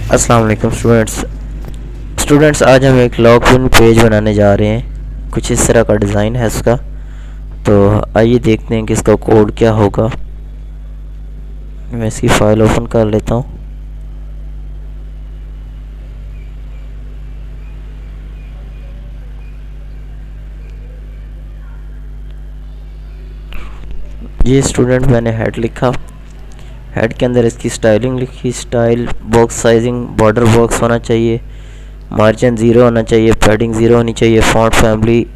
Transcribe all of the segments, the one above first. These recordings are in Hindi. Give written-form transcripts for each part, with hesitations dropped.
अस्सलाम वालेकुम स्टूडेंट्स आज हम एक लॉगिन पेज बनाने जा रहे हैं। कुछ इस तरह का डिज़ाइन है इसका। तो आइए देखते हैं कि इसका कोड क्या होगा। मैं इसकी फ़ाइल ओपन कर लेता हूँ। ये स्टूडेंट मैंने हेड लिखा, हेड के अंदर इसकी स्टाइलिंग लिखी, style, box sizing, border box होना चाहिए, मार्जिन 0 होना चाहिए, पैडिंग 0 होनी चाहिए, font family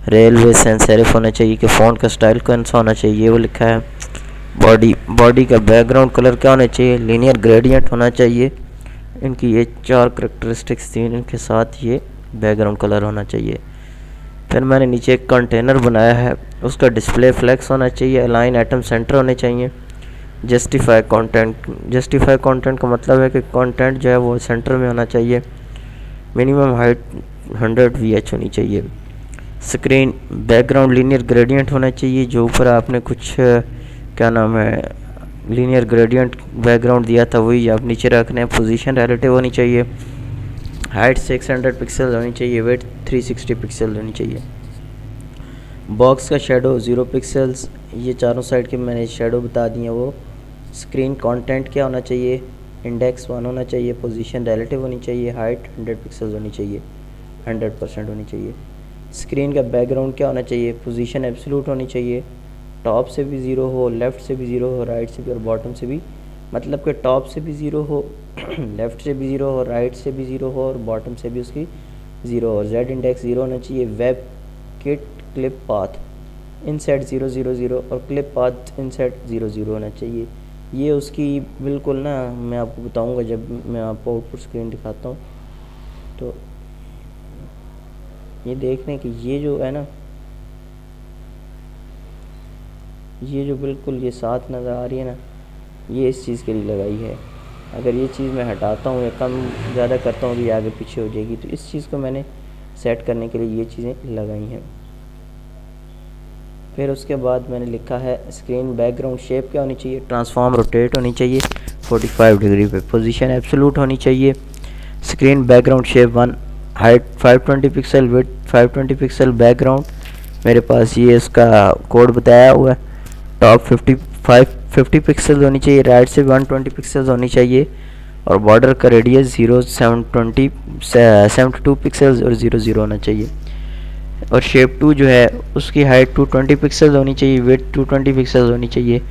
railway sans serif होना चाहिए कि फ़ॉन्ट का स्टाइल कौन सा होना चाहिए वो लिखा है। बॉडी का बैकग्राउंड कलर क्या होना चाहिए, लीनियर ग्रेडियंट होना चाहिए। इनकी ये 4 करेक्टरिस्टिक्स थी, इनके साथ ये बैकग्राउंड कलर होना चाहिए। फिर मैंने नीचे एक कंटेनर बनाया है, उसका डिस्प्ले फ्लेक्स होना चाहिए, अलाइन आइटम सेंटर होने चाहिए। जस्टिफाई कंटेंट का मतलब है कि कंटेंट जो है वो सेंटर में होना चाहिए। मिनिमम हाइट 100 VH होनी चाहिए। स्क्रीन बैकग्राउंड लीनियर ग्रेडियंट होना चाहिए, जो ऊपर आपने कुछ क्या नाम है लीनियर ग्रेडियंट बैकग्राउंड दिया था वही आप नीचे रखने हैं। पोजीशन रिलेटिव होनी चाहिए, हाइट 600 पिक्सल होनी चाहिए, वेट 360 पिक्सल होनी चाहिए। बॉक्स का शेडो 0 पिक्सल्स, ये चारों साइड के मैंने शेडो बता दिए वो। स्क्रीन कंटेंट क्या होना चाहिए, इंडेक्स 1 होना चाहिए, पोजीशन रिलेटिव होनी चाहिए, हाइट 100 पिक्सल्स होनी चाहिए, 100% होनी चाहिए। स्क्रीन का बैकग्राउंड क्या होना चाहिए, पोजीशन एब्सोल्यूट होनी चाहिए, टॉप से भी 0 हो, लेफ़्ट से भी 0 हो, राइट से भी और बॉटम से भी, मतलब कि टॉप से भी 0 हो लेफ़्ट से भी 0 हो, राइट से भी 0 हो और बॉटम से भी उसकी 0 हो। जेड इंडेक्स 0 होना चाहिए। Webkit clip path inset 0 0 0 और क्लिप पाथ इनसेट 0 0 होना चाहिए। ये उसकी बिल्कुल ना, मैं आपको बताऊंगा जब मैं आपको आउटपुट स्क्रीन दिखाता हूँ। तो ये देख लें कि ये जो है ना, ये जो बिल्कुल ये साथ नज़र आ रही है ना, ये इस चीज़ के लिए लगाई है। अगर ये चीज़ मैं हटाता हूँ या कम ज़्यादा करता हूँ तो ये आगे पीछे हो जाएगी। तो इस चीज़ को मैंने सेट करने के लिए ये चीज़ें लगाई हैं। फिर उसके बाद मैंने लिखा है स्क्रीन बैकग्राउंड शेप क्या होनी चाहिए, ट्रांसफॉर्म रोटेट होनी चाहिए 45 डिग्री पे, पोजीशन एब्सोल्यूट होनी चाहिए। Screen background shape 1, height 520 pixel, width 520 pixel. Background मेरे पास ये इसका कोड बताया हुआ है। टॉप 50 पिक्सल होनी चाहिए, राइट से 120 पिक्सल होनी चाहिए और बॉर्डर का रेडियस 72 पिक्सल्स और 0 0 होना चाहिए। और शेप 2 जो है उसकी हाइट 220 पिक्सल होनी चाहिए, विड्थ 220 पिक्सल होनी चाहिए।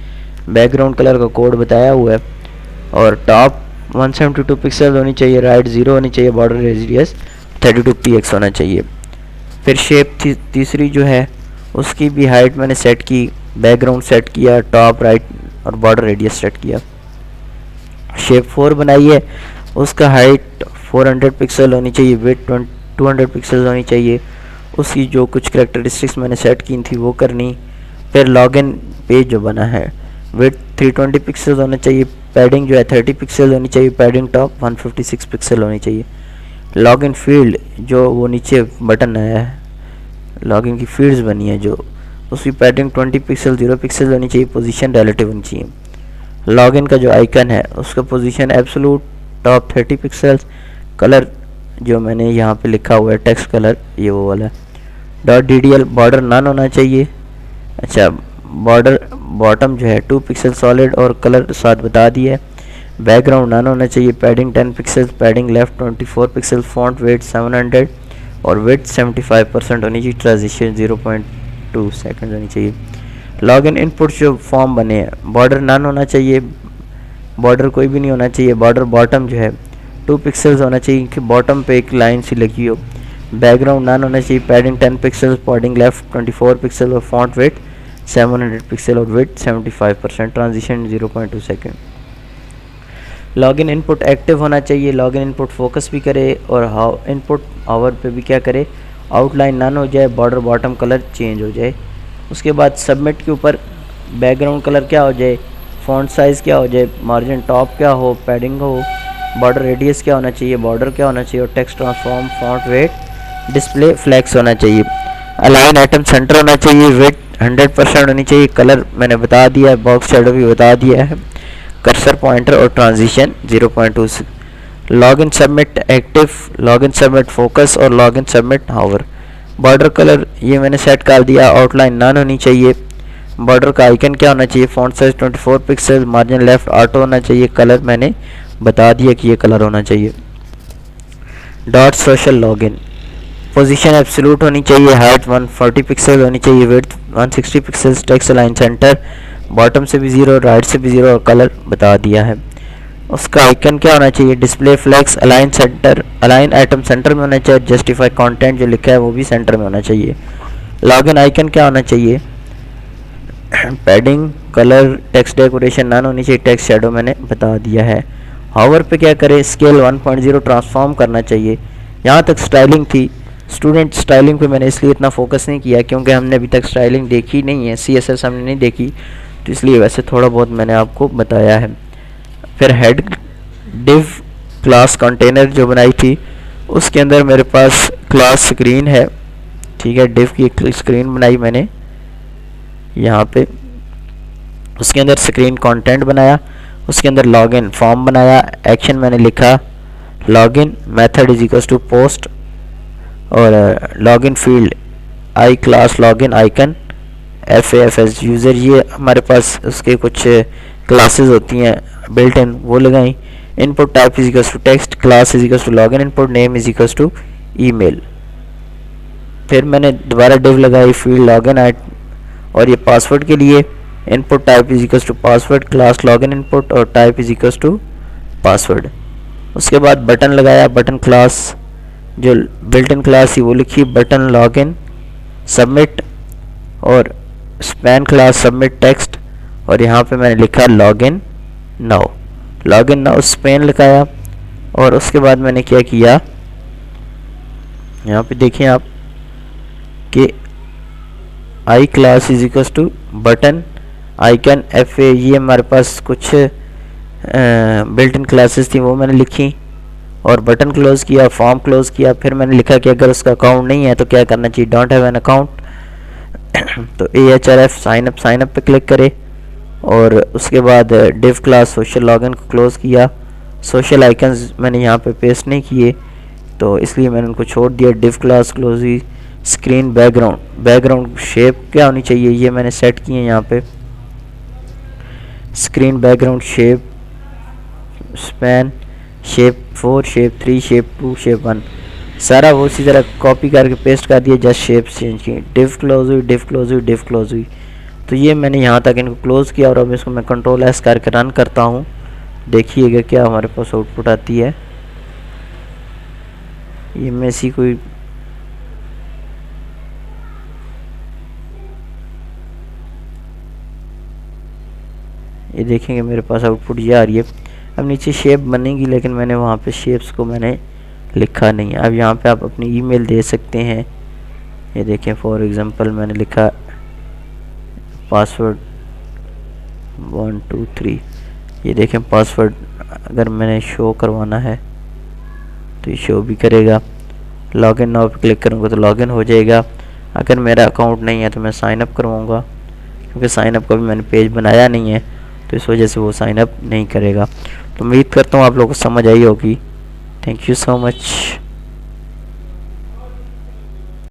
बैकग्राउंड कलर का कोड बताया हुआ है और टॉप 172 पिक्सल होनी चाहिए, राइट 0 होनी चाहिए, बॉर्डर रेडियस 32 px होना चाहिए। फिर शेप तीसरी जो है उसकी भी हाइट मैंने सेट की, बैकग्राउंड सेट किया, टॉप राइट और बॉर्डर रेडियस सेट किया। शेप 4 बनाई है, उसका हाइट 400 पिक्सल होनी चाहिए, विड्थ 200 पिक्सल होनी चाहिए। उसकी जो कुछ करेक्टरिस्टिक्स मैंने सेट की थी वो करनी। फिर लॉगिन पेज जो बना है, विड्थ 320 पिक्सल होना चाहिए, पैडिंग जो है 30 पिक्सल होनी चाहिए, पैडिंग टॉप 156 पिक्सल होनी चाहिए। लॉगिन फील्ड जो वो नीचे बटन आया है, लॉगिन की फील्ड्स बनी है जो, उसकी पैडिंग 20 पिक्सल 0 पिक्सल होनी चाहिए, पोजीशन रिलेटिव होनी चाहिए। लॉगिन का जो आइकन है उसका position absolute, top 30 pixels. Colour जो मैंने यहाँ पे लिखा हुआ है टेक्स्ट कलर, ये वो वाला है। .ddl बॉर्डर नन होना चाहिए। अच्छा, बॉर्डर बॉटम जो है 2 पिक्सल सॉलिड और कलर साथ बता दिया है। बैकग्राउंड नन होना चाहिए, padding 10 pixel, padding left 24 pixel, font weight 700 और वेट 75% होनी चाहिए, ट्रांजिशन 0.2 सेकंड होनी चाहिए। लॉगिन इनपुट जो फॉर्म बने हैं, बॉर्डर नन होना चाहिए, बॉर्डर कोई भी नहीं होना चाहिए। बॉर्डर बॉटम जो है 2 पिक्सल्स होना चाहिए कि बॉटम पे एक लाइन सी लगी हो। बैकग्राउंड नन होना चाहिए, padding 10 pixels, padding left 24 pixel और फॉन्ट वेट 700 पिक्सल और weight 75%, transition 0.2 second. Login input active होना चाहिए, लॉगिन इनपुट फोकस भी करे और इनपुट आवर पे भी क्या करे, आउटलाइन नन हो जाए, बॉर्डर बॉटम कलर चेंज हो जाए। उसके बाद सबमिट के ऊपर बैकग्राउंड कलर क्या हो जाए, फॉन्ट साइज़ क्या हो जाए, मार्जिन टॉप क्या हो, पैडिंग हो, बॉर्डर रेडियस क्या होना चाहिए, बॉर्डर क्या होना चाहिए और text transform, font weight, display flex होना चाहिए। अलाइन आइटम सेंटर होना चाहिए, वेट 100% होनी चाहिए। कलर मैंने बता दिया है, बॉक्स शेडो भी बता दिया है। कर्सर पॉइंटर और transition 0.2 login submit active, login submit focus और लॉगिन सबमिट हावर। बॉर्डर कलर ये मैंने सेट कर दिया, आउटलाइन नन होनी चाहिए। बॉर्डर का आइकन क्या होना चाहिए, font size 24 pixel, margin left auto होना चाहिए। कलर मैंने बता दिया कि ये कलर होना चाहिए। Dot social login, position absolute होनी चाहिए, हाइट 140 पिक्सल होनी चाहिए, width 160 pixels, text align centre, bottom से भी 0, राइट से भी 0 और कलर बता दिया है। उसका आइकन क्या होना चाहिए, display flex, align center, align item center में होना चाहिए, जस्टिफाई कंटेंट जो लिखा है वो भी सेंटर में होना चाहिए। लॉगिन आइकन क्या होना चाहिए, padding, colour, text decoration none होनी चाहिए, टेक्स्ट शैडो मैंने बता दिया है। हावर पे क्या करें, स्केल 1.0 ट्रांसफॉर्म करना चाहिए। यहाँ तक स्टाइलिंग थी, स्टूडेंट स्टाइलिंग पे मैंने इसलिए इतना फोकस नहीं किया क्योंकि हमने अभी तक स्टाइलिंग देखी नहीं है, CSS हमने नहीं देखी, तो इसलिए वैसे थोड़ा बहुत मैंने आपको बताया है। फिर हेड डिव क्लास कंटेनर जो बनाई थी उसके अंदर मेरे पास क्लास स्क्रीन है, ठीक है, डिव की एक स्क्रीन बनाई मैंने यहाँ पे, उसके अंदर स्क्रीन कंटेंट बनाया, उसके अंदर लॉगिन फॉर्म बनाया, एक्शन मैंने लिखा login, method is equals to post और login field I class login icon FAFS user, ये हमारे पास उसके कुछ क्लासेस होती हैं बिल्ट इन, वो लगाई। Input type is equals to text, class is equals to login input, name is equals to email. फिर मैंने दोबारा डिव लगाई फील्ड लॉगिन और ये पासवर्ड के लिए input type is equals to password, class login input और type is equals to password. उसके बाद बटन लगाया, बटन क्लास जो बिल्ट इन क्लास थी वो लिखी बटन लॉगिन सबमिट और स्पैन क्लास सबमिट टेक्स्ट और यहाँ पे मैंने लिखा login now, login now span लिखाया। और उसके बाद मैंने क्या किया, यहाँ पे देखें आप कि I class is equals to button icon FA, ये हमारे पास कुछ बिल्ट इन क्लासेस थी वो मैंने लिखी और बटन क्लोज किया, फॉर्म क्लोज किया। फिर मैंने लिखा कि अगर उसका अकाउंट नहीं है तो क्या करना चाहिए, डोंट हैव एन अकाउंट, तो AHRF साइन अप पे क्लिक करे और उसके बाद डिव क्लास सोशल लॉगिन को क्लोज किया। सोशल आइकन्स मैंने यहाँ पे पेस्ट नहीं किए तो इसलिए मैंने उनको छोड़ दिया। डिव क्लास क्लोज हुई। स्क्रीन बैकग्राउंड शेप क्या होनी चाहिए ये मैंने सेट किए यहाँ पे, screen background shape, span, shape 4, shape 3, shape 2, shape 1, सारा वो उसी तरह कॉपी करके पेस्ट कर दिया, जस्ट शेप चेंज की। डिव क्लोज हुई, डिव क्लोज हुई, डिव क्लोज हुई, तो ये मैंने यहाँ तक इनको क्लोज किया और अब इसको मैं कंट्रोल S करके रन करता हूँ। देखिएगा क्या हमारे पास आउटपुट आती है। ये में सी कोई ये देखेंगे मेरे पास आउटपुट ये आ रही है। अब नीचे शेप बनेगी लेकिन मैंने वहाँ पे शेप्स को मैंने लिखा नहीं है। अब यहाँ पे आप अपनी ईमेल दे सकते हैं। ये देखें फॉर एग्जांपल मैंने लिखा पासवर्ड 1 2 3, ये देखें पासवर्ड अगर मैंने शो करवाना है तो ये शो भी करेगा। लॉगिन नाउ पे क्लिक करूँगा तो लॉगिन हो जाएगा। अगर मेरा अकाउंट नहीं है तो मैं साइन अप करवाऊँगा, क्योंकि साइन अप का भी मैंने पेज बनाया नहीं है तो इस वजह से वो साइन अप नहीं करेगा। तो उम्मीद करता हूँ आप लोगों को समझ आई होगी। Thank you so much.